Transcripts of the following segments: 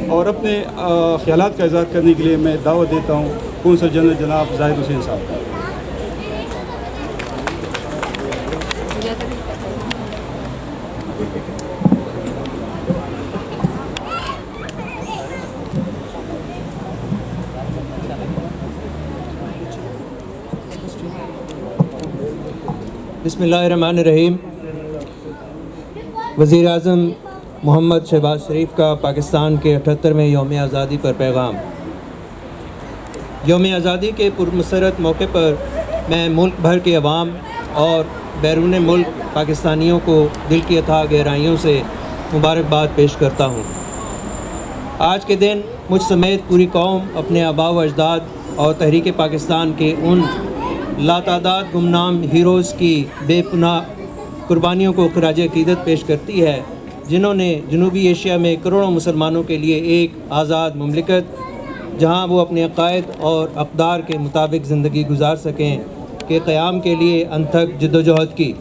اور اپنے خیالات کا اظہار کرنے کے لیے میں دعوت دیتا ہوں قونصل جنرل جناب ظاہر حسین صاحب کا۔ بسم اللہ الرحمن الرحیم۔ وزیر اعظم محمد شہباز شریف کا پاکستان کے 78ویں یوم آزادی پر پیغام۔ یوم آزادی کے پرمسرت موقع پر میں ملک بھر کے عوام اور بیرون ملک پاکستانیوں کو دل کی اتھاہ گہرائیوں سے مبارکباد پیش کرتا ہوں۔ آج کے دن مجھ سمیت پوری قوم اپنے آباء و اجداد اور تحریک پاکستان کے ان لاتعداد گمنام ہیروز کی بے پناہ قربانیوں کو خراج عقیدت پیش کرتی ہے، جنہوں نے جنوبی ایشیا میں کروڑوں مسلمانوں کے لیے ایک آزاد مملکت جہاں وہ اپنے عقائد اور اقدار کے مطابق زندگی گزار سکیں کے قیام کے لیے انتھک جدوجہد کی۔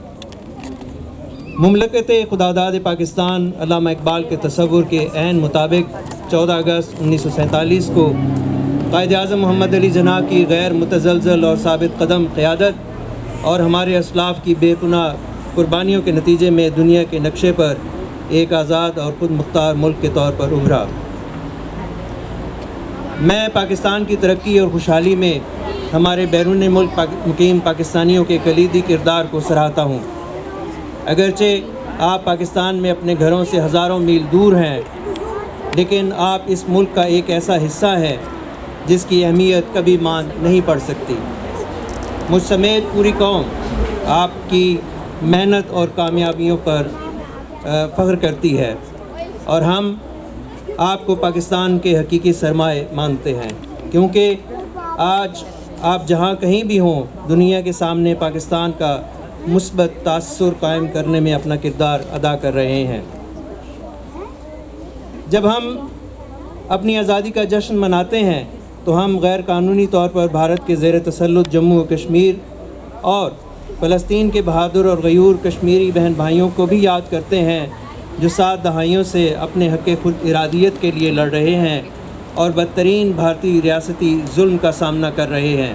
مملکت خداداد پاکستان علامہ اقبال کے تصور کے عین مطابق 14 اگست 1947 کو قائد اعظم محمد علی جناح کی غیر متزلزل اور ثابت قدم قیادت اور ہمارے اسلاف کی بے پناہ قربانیوں کے نتیجے میں دنیا کے نقشے پر ایک آزاد اور خود مختار ملک کے طور پر ابھرا۔ میں پاکستان کی ترقی اور خوشحالی میں ہمارے بیرون ملک مقیم پاکستانیوں کے کلیدی کردار کو سراہتا ہوں۔ اگرچہ آپ پاکستان میں اپنے گھروں سے ہزاروں میل دور ہیں، لیکن آپ اس ملک کا ایک ایسا حصہ ہیں جس کی اہمیت کبھی مان نہیں پڑ سکتی۔ مجھ سمیت پوری قوم آپ کی محنت اور کامیابیوں پر فخر کرتی ہے اور ہم آپ کو پاکستان کے حقیقی سرمایہ مانتے ہیں، کیونکہ آج آپ جہاں کہیں بھی ہوں دنیا کے سامنے پاکستان کا مثبت تاثر قائم کرنے میں اپنا کردار ادا کر رہے ہیں۔ جب ہم اپنی آزادی کا جشن مناتے ہیں تو ہم غیر قانونی طور پر بھارت کے زیر تسلط جموں و کشمیر اور فلسطین کے بہادر اور غیور کشمیری بہن بھائیوں کو بھی یاد کرتے ہیں جو 7 دہائیوں سے اپنے حق خود ارادیت کے لیے لڑ رہے ہیں اور بدترین بھارتی ریاستی ظلم کا سامنا کر رہے ہیں۔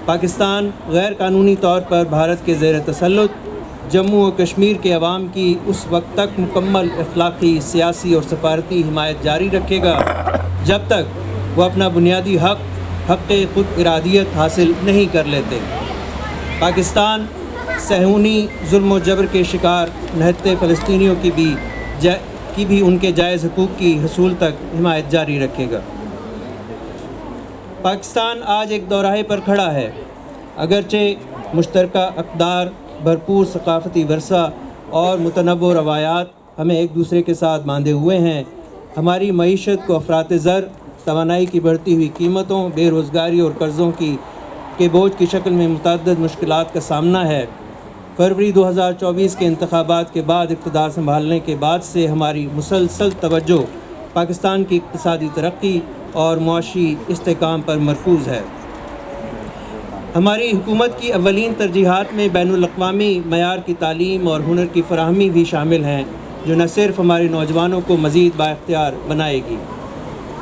پاکستان غیر قانونی طور پر بھارت کے زیر تسلط جموں و کشمیر کے عوام کی اس وقت تک مکمل اخلاقی، سیاسی اور سفارتی حمایت جاری رکھے گا جب تک وہ اپنا بنیادی حق خود ارادیت حاصل نہیں کر لیتے۔ پاکستان صہیونی ظلم و جبر کے شکار نہتے فلسطینیوں کی بھی ان کے جائز حقوق کی حصول تک حمایت جاری رکھے گا۔ پاکستان آج ایک دوراہے پر کھڑا ہے۔ اگرچہ مشترکہ اقدار، بھرپور ثقافتی ورثہ اور متنوع روایات ہمیں ایک دوسرے کے ساتھ باندھے ہوئے ہیں، ہماری معیشت کو افراط زر، توانائی کی بڑھتی ہوئی قیمتوں، بے روزگاری اور قرضوں کے بوجھ کی شکل میں متعدد مشکلات کا سامنا ہے۔ فروری 2024 کے انتخابات کے بعد اقتدار سنبھالنے کے بعد سے ہماری مسلسل توجہ پاکستان کی اقتصادی ترقی اور معاشی استحکام پر مرکوز ہے۔ ہماری حکومت کی اولین ترجیحات میں بین الاقوامی معیار کی تعلیم اور ہنر کی فراہمی بھی شامل ہیں، جو نہ صرف ہمارے نوجوانوں کو مزید بااختیار بنائے گی۔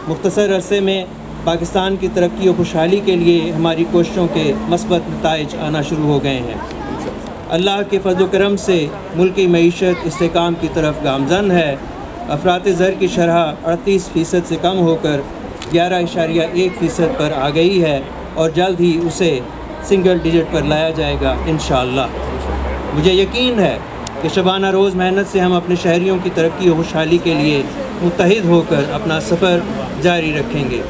مختصر عرصے میں پاکستان کی ترقی و خوشحالی کے لیے ہماری کوششوں کے مثبت نتائج آنا شروع ہو گئے ہیں۔ اللہ کے فضل و کرم سے ملکی معیشت استحکام کی طرف گامزن ہے۔ افراط زر کی شرح 38% سے کم ہو کر 11.1% پر آ گئی ہے اور جلد ہی اسے سنگل ڈیجٹ پر لایا جائے گا انشاءاللہ۔ مجھے یقین ہے کہ شبانہ روز محنت سے ہم اپنے شہریوں کی ترقی و خوشحالی کے لیے متحد ہو کر اپنا سفر جاری رکھیں گے۔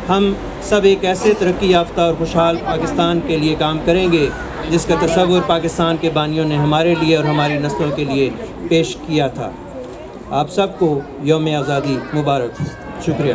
ہم سب ایک ایسے ترقی یافتہ اور خوشحال پاکستان کے لیے کام کریں گے جس کا تصور پاکستان کے بانیوں نے ہمارے لیے اور ہماری نسلوں کے لیے پیش کیا تھا۔ آپ سب کو یوم آزادی مبارک۔ شکریہ۔